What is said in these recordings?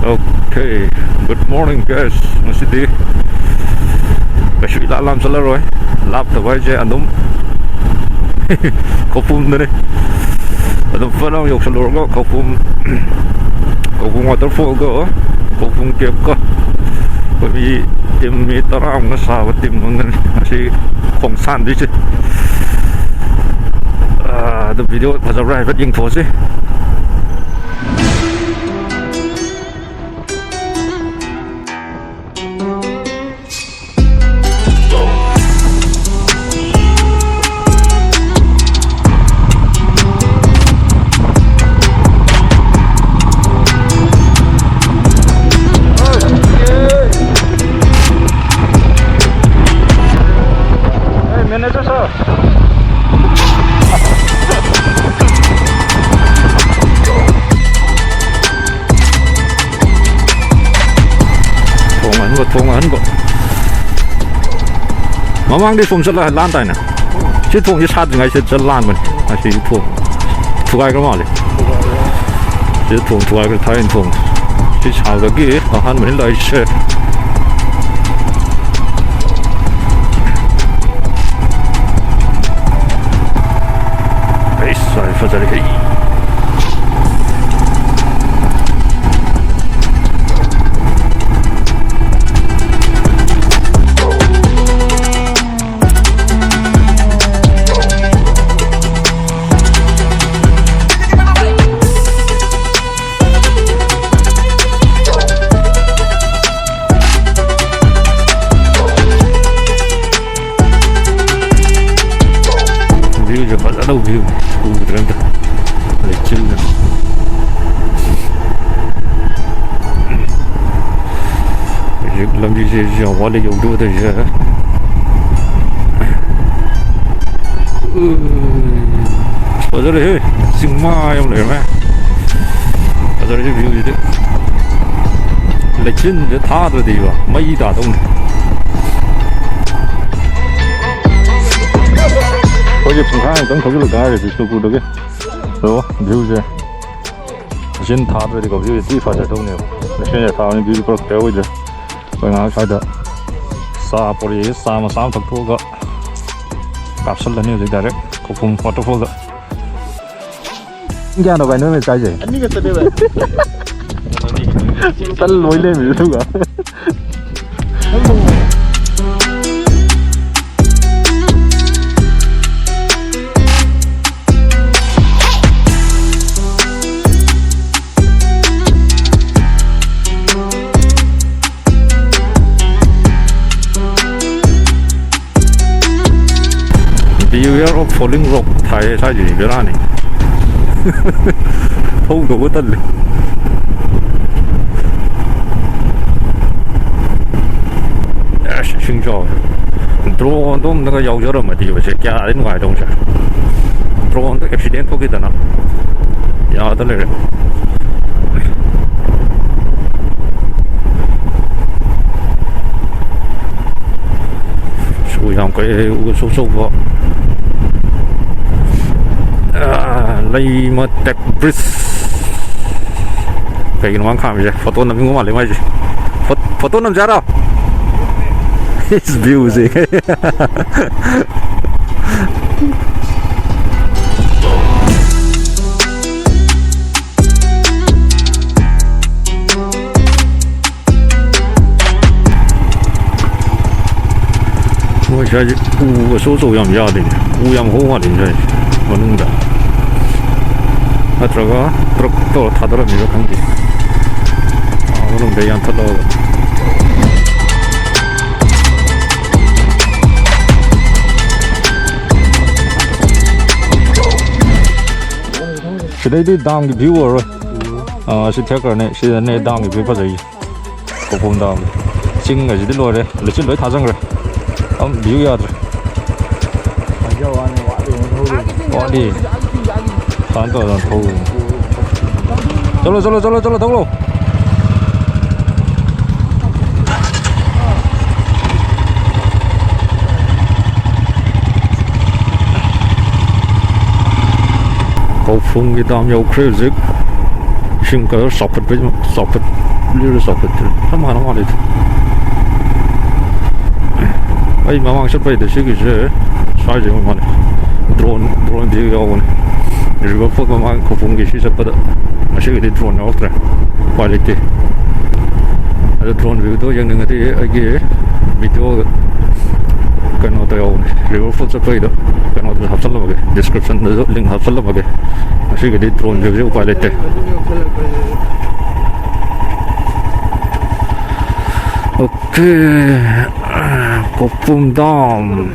Okay, good morning guys. Masih Bashir alam salah rồi. Lap tờ vai che andum. Kopum đấy. Andum falang yok salah rồi. Kopum waterfall go. Kopum cave go. Bởi tim mi tarang nó sao và tim mình masih không san đi chứ. The video has arrived at Yingpo sih. Thùng ấn bộ mà mang đi thùng rất là lan tay nè chứ thùng như sát ngày sẽ lan mình chỉ thùng ai cái mà đi chứ thùng ai cái thay thùng chứ sao cái gì ở han mình lại xe ấy sai phải ra cái đâu view đường đó lấy chân đó làm gì giờ qua đây dùng đua thì giờ ở đây đấy sinh mai em này mà ở đây view gì đấy lấy chân để thả rồi đi vào mấy đá đông 어제 풍랑이 좀 거기로 가야 돼. 또 그러게. 또 뷰제. 진 타들이고 뷰 뒤파자 동네요. 현재 타는 뷰 그렇게 되고 이제. 그냥 가다. 사포리 사마 덕토가 갑슬라니 이제 고품 워터폴. 이게 하나 봐 넣으면 짜지. 아니가 떠네 봐. 딸 놀래 밀수가. Beware of falling rock 타에 사지 별하네. 더욱더 못달래. xin chào. Drone đó nó có dấu giờ mà thì sẽ kéo đến ngoài đông chứ. Drone đó accident có cái đó nào. Ya đó là. Sui hàng cái số vào. Lấy một tech bridge cái nó mang khám vậy photo nằm ngủ mà lấy mấy gì photo nằm ra đâu it's view gì 뭐 저기 우 소소 염야 돼 우양 호화 돼 저기 뭐는다 아 들어가 또 타더라 미로 간게 아 오늘 매연 타러 cái đấy đam cái view rồi sẽ theo cái này sẽ này đam cái view bao giờ có phong đam chính cái gì đấy rồi đấy lấy trên lưới thả răng rồi ông view ra rồi quá đi phán tỏ là thâu chalo tông luôn Phung cái đam dầu crazy, xin cái sọp với sọp 리를 썩었들 참 하나 말이지 아이 마망 셔파이드 시기지 샤이지 말이 드론 비교하고는 일부 포도만 거품기 시작보다 시기디 드론 나오더라 퀄리티 아주 드론 비교도 영능한데 이게 비디오 그ano tayo river food sa pwede kano to hapsal lagi description na link hapsal lagi sige di drone review pilot okay Kopum Dam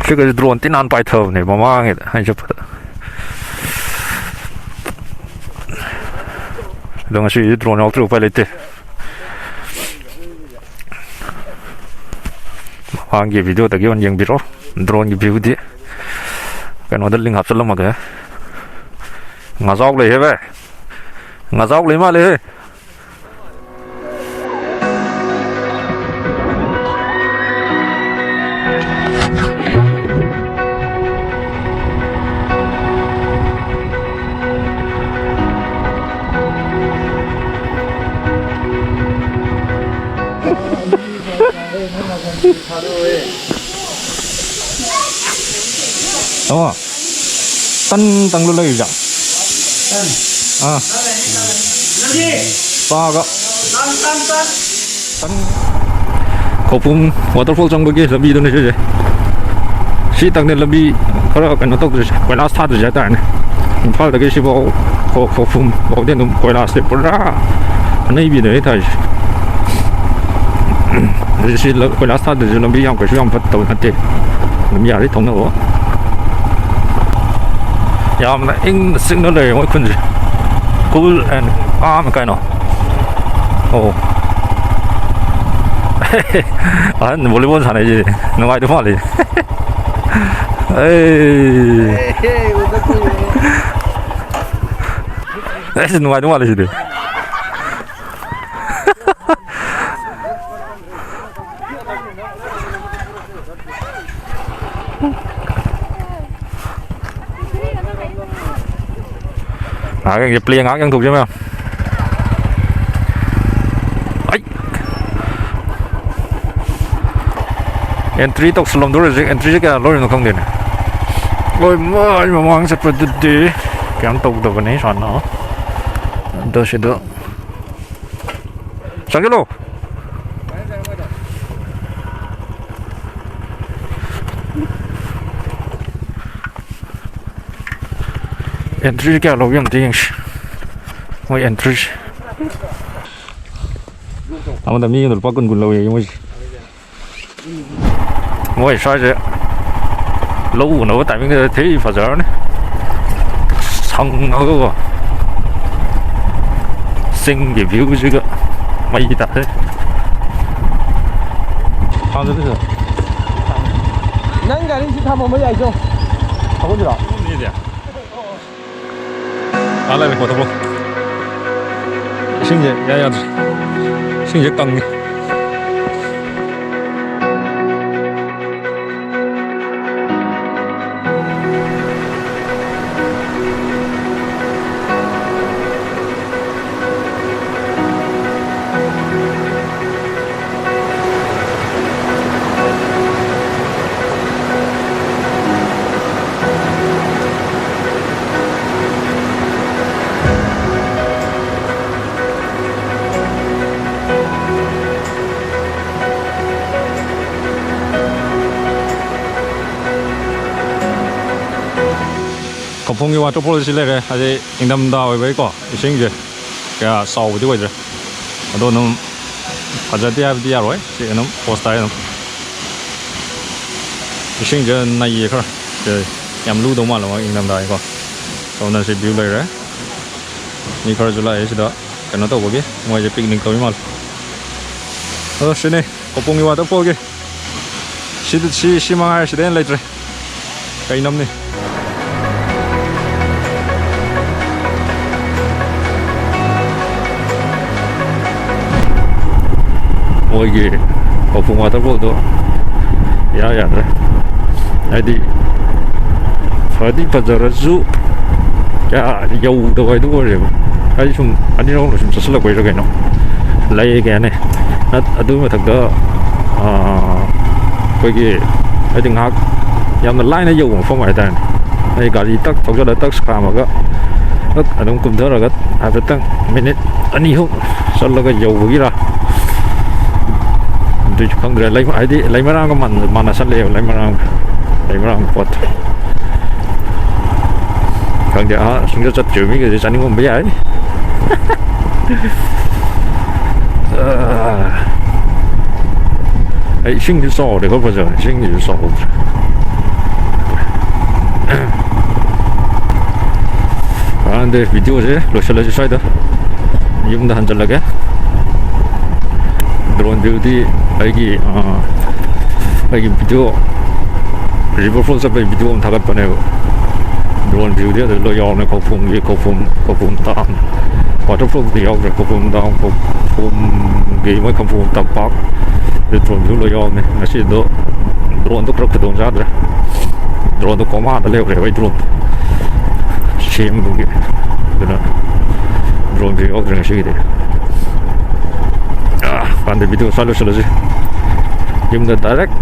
sige di drone tinan pai thau ne mamang hai chap dong si drone outro pilot Hangi video tadi on yang biru drone view di kan ada link hapsal lama ke ngazok le he ngazok le ma le oh tan tang lu lagi jang ah pa tan Kopum waterfall trong bagi lebih tu ni saja si tang ni lebih kalau kan untuk kuala start saja tak ni impal lagi si bawa Kopum bawa dia tu kuala start pura ni lebih dari tu jadi si kuala start tu lebih yang kau yang betul nanti lebih hari thong tu ya mà in signal này mỗi quân gì cool and calm cái nào oh anh volleyball sàn này gì nó ai đúng không đi ấy nó ai đúng không đi cái dập liền áo dân thuộc chứ mấy không ấy entry tốc slum đó rồi entry cái lối nó không đến ôi mà mang sẽ phải đi cái tốc độ bên này soạn nó đó sẽ được sang cái lô entry cái lối yang tiếng ngồi entry 아무도 미인으로 바꾼 걸로 해 뭐지 ngồi sai chứ lâu nữa tại vì thế phải giờ này xong nó có sinh cái view chứ cơ mấy gì thế sao thế bây giờ nãy cái đi thăm mấy ngày chưa không có gì đâu gì vậy à lại một tấm sinh nhật ya sinh nhật tăng Kopum cái waterfall xí này hay là in đâm đào với có sinh gì cái sầu chứ vậy chứ đó nó phát ra đi rồi thì nó post tay nó sinh gì này gì thôi thì nhắm lưu đông mà là in đâm đào có sau này sẽ build lại rồi như cái chỗ lại đó cái nó đâu có biết ngoài cái picnic thôi mà xin này Kopum cái waterfall cái xí mang ai xí đến lại rồi cái năm này 이게 Kopum waterfall ya deh jadi pajar zoo 야 여우도 와이도 그래요. 아니 좀 아니라고 좀 썼을라 보이러 그냥 레이게네. 나 아두 마탁다 거기 하여튼 학 양은 라인에 여우 phong ngoài đây này 가리 딱 저기다 딱 스카마가 아동 꿈더라가 아베땅 미닛 아니 형 살라가 여우기라 tôi không được lấy ai đi lấy mấy rang cái mà nó sắt leo lấy mấy rang quật còn giờ xuống cho chịu mấy cái gì chẳng không biết ấy ấy sinh cái sò để có bao giờ sinh cái sò 근데 비디오제 로셜라지 사이드 이분도 한절라게 드론 뷰티 여기 비디오 리버풀 서베 비디오 다 갖고네요 드론 뷰티에 로열네 거품 땀 워터풀 비어그 거품 땀 거품 게임의 거품 땀박 드론 뷰 로열네 나시도 드론도 그렇게 동자들 드론도 고마다 레오 드론 시험 보기 그러나 드론 뷰 어그런 식이 돼 반대 비디오 살려주지. Give them the direct.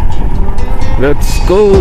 Let's go.